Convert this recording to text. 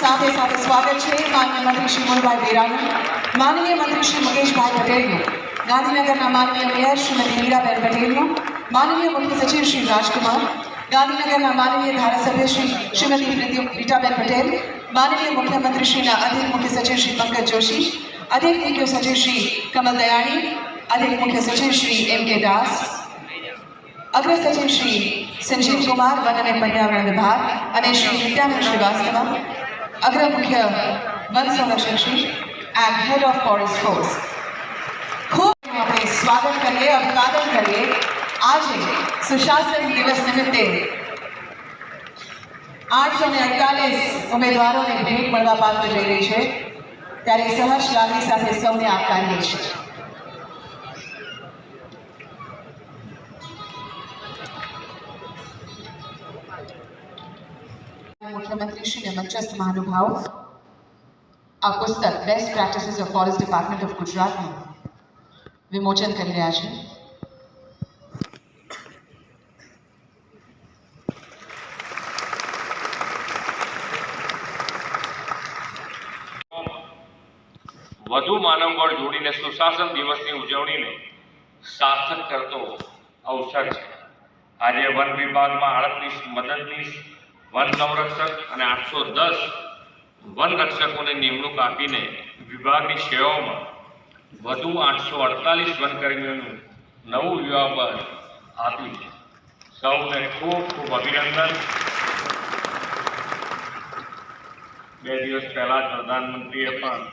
સાથે સાથે સ્વાગત છે માનનીય મંત્રી શ્રી મુલભાઈ બેરાનું, માનનીય મંત્રી શ્રી મુકેશભાઈ પટેલનું, ગાંધીનગરના માનનીય મેયર શ્રીમતી મીરાબેન પટેલનું, માનનીય મુખ્ય સચિવ શ્રી રાજકુમાર, ગાંધીનગરના માનનીય ધારાસભ્ય શ્રીમતી રીટાબેન પટેલ, માનનીય મુખ્યમંત્રીશ્રીના અધિક મુખ્ય સચિવ શ્રી પંકજ જોશી, અધિક મુખ્ય સચિવ શ્રી કમલ દયાણી, અધિક મુખ્ય સચિવ શ્રી M.K. દાસ, અગ્ર સચિવ શ્રી સંજીવ કુમાર વન અને પર્યાવરણ વિભાગ અને શ્રી નિત્યાનંદ શ્રીવાસ્તવ, અગ્ર મુખ્ય વન સંરક્ષક Shri and head of forest force. ખૂબ આપણે સ્વાગત કરીએ, અભિવાદન કરીએ. આજે સુશાસન દિવસ નિમિત્તે 848 ઉમેદવારોને ભેટ મળવા પાત્ર જઈ રહી છે, ત્યારે સહર્ષ લાગણી સાથે સૌને આવકારીએ છીએ. मुख्यमंत्री श्री ने मंचस्थ महानुभाव आ पुस्तक best practices of forest department of Gujarat में विमोचन कर रहा है. વધુ માનવબળ જોડીને સુશાસન દિવસની ઉજવણીને સાર્થક કરતો અવસર છે. આજે વન વિભાગમાં 38 મદદનીશ વન સંરક્ષક અને 810 વન રક્ષકોને નિમણૂક આપીને વિભાગની સેવાઓમાં વધુ 848 વનકર્મીઓનું નવું વિભાગ આપ્યું છે. સૌને ખૂબ ખૂબ અભિનંદન. 2 દિવસ પહેલા પ્રધાનમંત્રીએ પણ